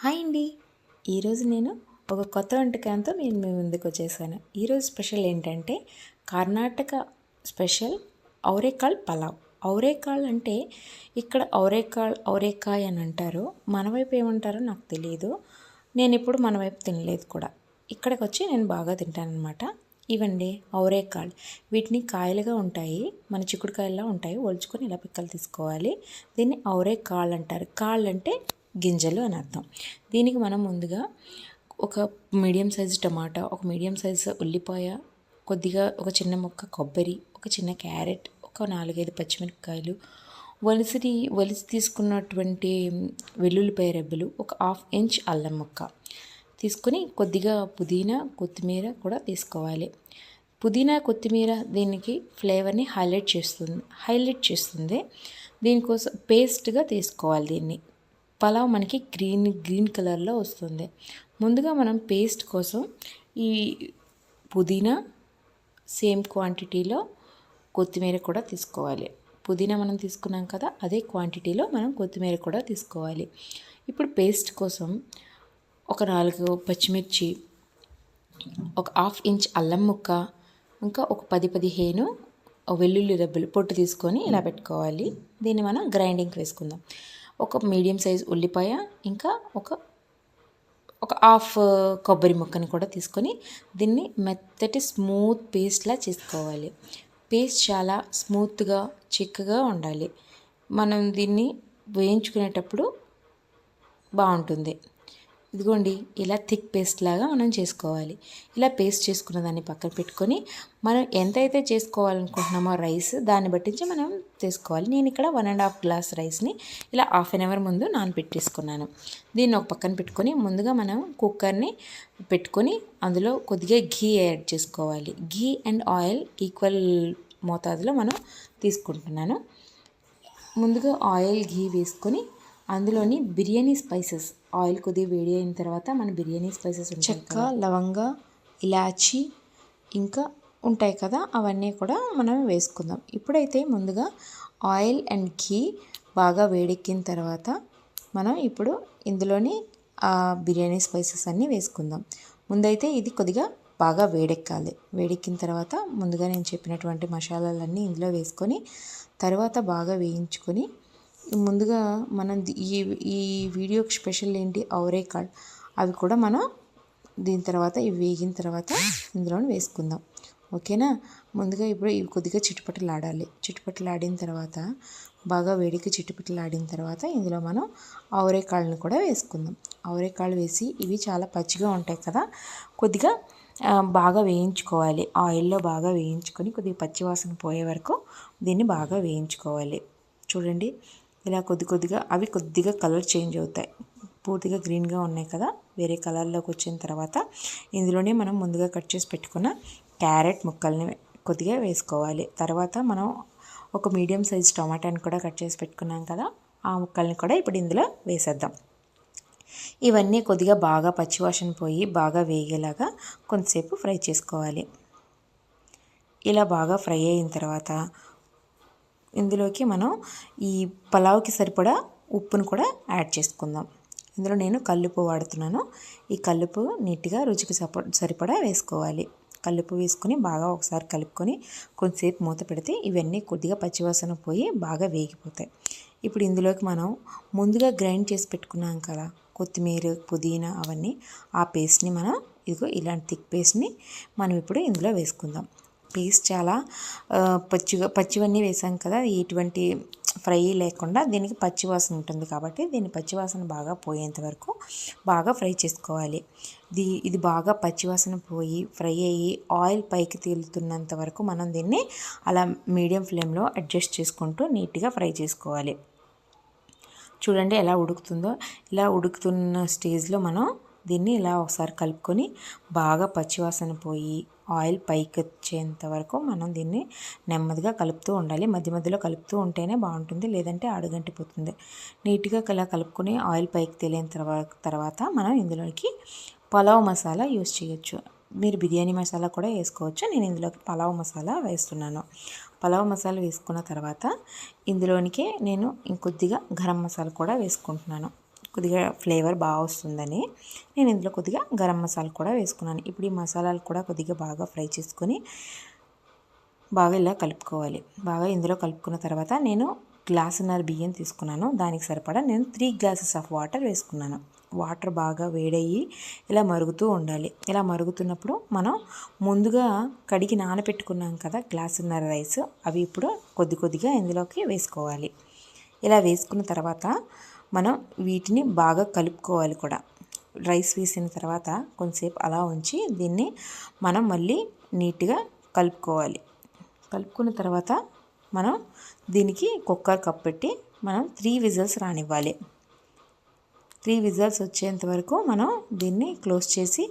Hi అండి. ఈరోజు నేను ఒక కొత్త వంటకంతో నేను మీ ముందుకు వచ్చేసాను. ఈరోజు స్పెషల్ ఏంటంటే కర్ణాటక స్పెషల్ అవరేకాల్ పలావ్. అవరేకాల్ అంటే ఇక్కడ అవరేకాయ్ అని అంటారు. మన వైపు ఏమంటారో నాకు తెలియదు. నేను ఇప్పుడు మన వైపు తినలేదు కూడా. ఇక్కడికి వచ్చి నేను బాగా తింటానన్నమాట. ఇవండి అవరేకాల్. వీటిని కాయలుగా ఉంటాయి, మన చిక్కుడుకాయలా ఉంటాయి. ఒలుచుకొని ఇలా పిక్కలు తీసుకోవాలి. దీన్ని అవరేకాల్ అంటారు. కాళ్ళు అంటే గింజలు అని అర్థం. దీనికి మనం ముందుగా ఒక మీడియం సైజు టమాటా, ఒక మీడియం సైజు ఉల్లిపాయ, కొద్దిగా ఒక చిన్న ముక్క కొబ్బరి, ఒక చిన్న క్యారెట్, ఒక 4-5 పచ్చిమిరపకాయలు, ఒలిసి తీసుకున్నటువంటి వెల్లుల్లిపాయ రెబ్బలు, ఒక 1/2 ఇంచ్ అల్లం ముక్క తీసుకొని కొద్దిగా పుదీనా కొత్తిమీర కూడా తీసుకోవాలి. పుదీనా కొత్తిమీర దీనికి ఫ్లేవర్ని హైలైట్ చేస్తుంది. దీనికోసం పేస్ట్గా తీసుకోవాలి. దీన్ని పలావ్ మనకి గ్రీన్ కలర్లో వస్తుంది. ముందుగా మనం పేస్ట్ కోసం ఈ పుదీనా సేమ్ క్వాంటిటీలో కొత్తిమీర కూడా తీసుకోవాలి. పుదీనా మనం తీసుకున్నాం కదా, అదే క్వాంటిటీలో మనం కొత్తిమీర కూడా తీసుకోవాలి. ఇప్పుడు పేస్ట్ కోసం ఒక 4 పచ్చిమిర్చి, ఒక 1/2 ఇంచ్ అల్లం ముక్క, ఇంకా ఒక 10-15 వెల్లుల్లి రెబ్బలు పొట్టు తీసుకొని ఇలా పెట్టుకోవాలి. దీన్ని మనం గ్రైండింగ్కి వేసుకుందాం. ఒక మీడియం సైజ్ ఉల్లిపాయ, ఇంకా ఒక హాఫ్ కొబ్బరి ముక్కని కూడా తీసుకొని దీన్ని మెత్తటి స్మూత్ పేస్ట్లా చేసుకోవాలి. పేస్ట్ చాలా స్మూత్గా చిక్కగా ఉండాలి. మనం దీన్ని వేయించుకునేటప్పుడు బాగుంటుంది. ఇదిగోండి, ఇలా థిక్ పేస్ట్ లాగా మనం చేసుకోవాలి. ఇలా పేస్ట్ చేసుకున్న దాన్ని పక్కన పెట్టుకొని మనం ఎంతైతే చేసుకోవాలనుకుంటున్నామో రైస్, దాన్ని బట్టించి మనం తీసుకోవాలి. నేను ఇక్కడ 1.5 గ్లాస్ రైస్ని ఇలా 1/2 అవర్ ముందు నానబెట్టేసుకున్నాను. దీన్ని ఒక పక్కన పెట్టుకొని ముందుగా మనం కుక్కర్ని పెట్టుకొని అందులో కొద్దిగా ఘీ యాడ్ చేసుకోవాలి. ఘీ అండ్ ఆయిల్ ఈక్వల్ మోతాదులో మనం తీసుకుంటున్నాను. ముందుగా ఆయిల్ ఘీ వేసుకొని అందులోని బిర్యానీ స్పైసెస్, ఆయిల్ కొద్దిగా వేడి అయిన తర్వాత మన బిర్యానీ స్పైసెస్ చెక్క, లవంగ, ఇలాచి ఇంకా ఉంటాయి కదా, అవన్నీ కూడా మనం వేసుకుందాం. ఇప్పుడైతే ముందుగా ఆయిల్ అండ్ ఘీ బాగా వేడెక్కిన తర్వాత మనం ఇప్పుడు ఇందులోని బిర్యానీ స్పైసెస్ అన్నీ వేసుకుందాం. ముందైతే ఇది కొద్దిగా బాగా వేడెక్కాలి. వేడెక్కిన తర్వాత ముందుగా నేను చెప్పినటువంటి మసాలాలన్నీ ఇందులో వేసుకొని తర్వాత బాగా వేయించుకొని, ముందుగా మనం ఈ వీడియోకి స్పెషల్ ఏంటి, అవరేకాల్, అవి కూడా మనం దీని తర్వాత ఇవి వేగిన తర్వాత ఇందులో వేసుకుందాం. ఓకేనా. ముందుగా ఇప్పుడు ఇవి కొద్దిగా చిటపటలాడిన తర్వాత బాగా వేడికి చిటపటలాడిన తర్వాత ఇందులో మనం అవరేకాళ్ళని కూడా వేసుకుందాం. అవరేకాళ్ళు వేసి ఇవి చాలా పచ్చిగా ఉంటాయి కదా, కొద్దిగా బాగా వేయించుకోవాలి. ఆయిల్లో బాగా వేయించుకొని కొద్దిగా పచ్చివాసన పోయే వరకు దీన్ని బాగా వేయించుకోవాలి. చూడండి, ఇలా కొద్దిగా అవి కొద్దిగా కలర్ చేంజ్ అవుతాయి. పూర్తిగా గ్రీన్గా ఉన్నాయి కదా, వేరే కలర్లోకి వచ్చిన తర్వాత ఇందులోనే మనం ముందుగా కట్ చేసి పెట్టుకున్న క్యారెట్ ముక్కల్ని కొద్దిగా వేసుకోవాలి. తర్వాత మనం ఒక మీడియం సైజ్ టమాటాని కూడా కట్ చేసి పెట్టుకున్నాం కదా, ఆ ముక్కల్ని కూడా ఇప్పుడు ఇందులో వేసేద్దాం. ఇవన్నీ కొద్దిగా బాగా పచ్చివాసన పోయి బాగా వేగేలాగా కొంతసేపు ఫ్రై చేసుకోవాలి. ఇలా బాగా ఫ్రై అయిన తర్వాత ఇందులోకి మనం ఈ పలావ్కి సరిపడా ఉప్పును కూడా యాడ్ చేసుకుందాం. ఇందులో నేను కల్లుప్పు వాడుతున్నాను. ఈ కల్లుప్పు నీట్గా రుచికి సరిపడా వేసుకోవాలి. కల్లుప్పు వేసుకొని బాగా ఒకసారి కలుపుకొని కొంతసేపు మూత పెడితే ఇవన్నీ కొద్దిగా పచ్చివాసన పోయి బాగా వేగిపోతాయి. ఇప్పుడు ఇందులోకి మనం ముందుగా గ్రైండ్ చేసి పెట్టుకున్నాం కదా, కొత్తిమీర, పుదీనా, అవన్నీ, ఆ పేస్ట్ని మనం ఇలాంటి థిక్ పేస్ట్ని మనం ఇప్పుడు ఇందులో వేసుకుందాం. పేస్ట్ చాలా పచ్చివన్నీ వేసాం కదా, ఎటువంటి ఫ్రై లేకుండా దీనికి పచ్చివాసన ఉంటుంది కాబట్టి దీన్ని పచ్చివాసన బాగా పోయేంత వరకు బాగా ఫ్రై చేసుకోవాలి. ఇది బాగా పచ్చివాసన పోయి ఫ్రై అయ్యి ఆయిల్ పైకి తేలుతున్నంత వరకు మనం దీన్ని అలా మీడియం ఫ్లేమ్లో అడ్జస్ట్ చేసుకుంటూ నీట్గా ఫ్రై చేసుకోవాలి. చూడండి ఎలా ఉడుకుతుందో. ఇలా ఉడుకుతున్న స్టేజ్లో మనం దీన్ని ఇలా ఒకసారి కలుపుకొని బాగా పచ్చివాసన పోయి ఆయిల్ పైకి వచ్చేంత వరకు మనం దీన్ని నెమ్మదిగా కలుపుతూ ఉండాలి. మధ్య మధ్యలో కలుపుతూ ఉంటేనే బాగుంటుంది, లేదంటే అడుగంటిపోతుంది. నీట్గా ఇలా కలుపుకొని ఆయిల్ పైకి తేలిన తర్వాత మనం ఇందులోకి పలావ్ మసాలా యూస్ చేయొచ్చు. మీరు బిర్యానీ మసాలా కూడా వేసుకోవచ్చు. నేను ఇందులోకి పలావ్ మసాలా వేస్తున్నాను. పలావ్ మసాలా వేసుకున్న తర్వాత ఇందులోనికి నేను ఇంకొద్దిగా గరం మసాలా కూడా వేసుకుంటున్నాను. కొద్దిగా ఫ్లేవర్ బాగా వస్తుందని నేను ఇందులో కొద్దిగా గరం మసాలా కూడా వేసుకున్నాను. ఇప్పుడు ఈ మసాలాలు కూడా కొద్దిగా బాగా ఫ్రై చేసుకొని బాగా ఇలా కలుపుకోవాలి. బాగా ఇందులో కలుపుకున్న తర్వాత నేను గ్లాసున్నర బియ్యం తీసుకున్నాను. దానికి సరిపడా నేను 3 గ్లాసెస్ ఆఫ్ వాటర్ వేసుకున్నాను. వాటర్ బాగా వేడయ్యి ఇలా మరుగుతూ ఉండాలి. ఇలా మరుగుతున్నప్పుడు మనం ముందుగా కడిగి నానబెట్టుకున్నాం కదా గ్లాసున్నర రైస్, అవి ఇప్పుడు కొద్ది కొద్దిగా ఇందులోకి వేసుకోవాలి. ఇలా వేసుకున్న తర్వాత మనం వీటిని బాగా కలుపుకోవాలి కూడా. రైస్ వేసిన తర్వాత కొంతసేపు అలా ఉంచి దీన్ని మనం మళ్ళీ నీట్గా కలుపుకోవాలి. కలుపుకున్న తర్వాత మనం దీనికి కుక్కర్ కప్ పెట్టి మనం 3 విజిల్స్ రానివ్వాలి. 3 విజిల్స్ వచ్చేంత వరకు మనం దీన్ని క్లోజ్ చేసి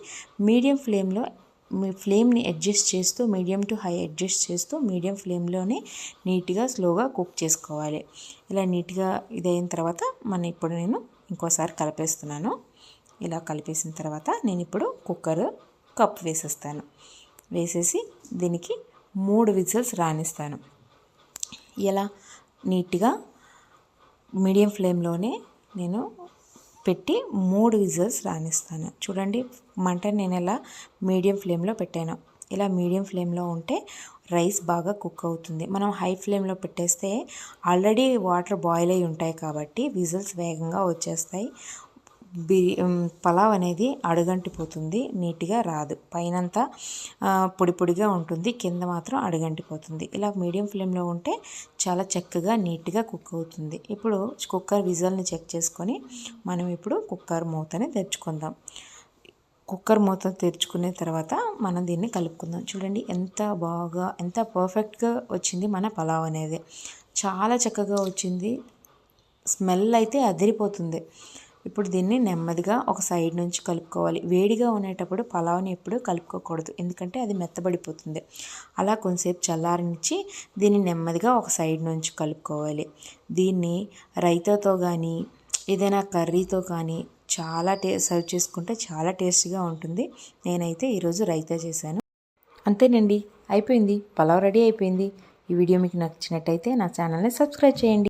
మీడియం ఫ్లేమ్లో ఫ్లేమ్ని అడ్జస్ట్ చేస్తూ మీడియం టు హై అడ్జస్ట్ చేస్తూ మీడియం ఫ్లేమ్లోనే నీట్గా స్లోగా కుక్ చేసుకోవాలి. ఇలా నీట్గా ఇదైన తర్వాత ఇప్పుడు నేను ఇంకోసారి కలిపేస్తున్నాను. ఇలా కలిపేసిన తర్వాత నేను ఇప్పుడు కుక్కర్ కప్ వేసేస్తాను. వేసేసి దీనికి 3 విజిల్స్ రానిస్తాను. ఇలా నీట్గా మీడియం ఫ్లేమ్లోనే నేను పెట్టి 3 విజిల్స్ రానిస్తాను. చూడండి మంట నేను ఇలా మీడియం ఫ్లేమ్లో పెట్టాను. ఇలా మీడియం ఫ్లేమ్లో ఉంటే రైస్ బాగా కుక్ అవుతుంది. మనం హై ఫ్లేమ్లో పెట్టేస్తే ఆల్రెడీ వాటర్ బాయిల్ అయి ఉంటాయి కాబట్టి విజిల్స్ వేగంగా వచ్చేస్తాయి. పలావ్ అనేది అడుగంటిపోతుంది, నీట్గా రాదు. పైనంతా పొడి పొడిగా ఉంటుంది, కింద మాత్రం అడుగంటిపోతుంది. ఇలా మీడియం ఫ్లేమ్లో ఉంటే చాలా చక్కగా నీట్గా కుక్ అవుతుంది. ఇప్పుడు కుక్కర్ విజిల్ని చెక్ చేసుకొని మనం ఇప్పుడు కుక్కర్ మూతని తెరుచుకుందాం. కుక్కర్ మూత తెరుచుకున్న తర్వాత మనం దీన్ని కలుపుకుందాం. చూడండి ఎంత పర్ఫెక్ట్గా వచ్చింది మన పలావ్ అనేది. చాలా చక్కగా వచ్చింది. స్మెల్ అయితే అదిరిపోతుంది. ఇప్పుడు దీన్ని నెమ్మదిగా ఒక సైడ్ నుంచి కలుపుకోవాలి. వేడిగా ఉండేటప్పుడు పలావ్ని ఎప్పుడు కలుపుకోకూడదు, ఎందుకంటే అది మెత్తబడిపోతుంది. అలా కొంతసేపు చల్లారనిచ్చి దీన్ని నెమ్మదిగా ఒక సైడ్ నుంచి కలుపుకోవాలి. దీన్ని రైతాతో కానీ ఏదైనా కర్రీతో కానీ చాలా సర్వ్ చేసుకుంటే చాలా టేస్టీగా ఉంటుంది. నేనైతే ఈరోజు రైతా చేశాను. అంతేనండి, అయిపోయింది. పలావ్ రెడీ అయిపోయింది. ఈ వీడియో మీకు నచ్చినట్టయితే నా ఛానల్ని సబ్స్క్రైబ్ చేయండి.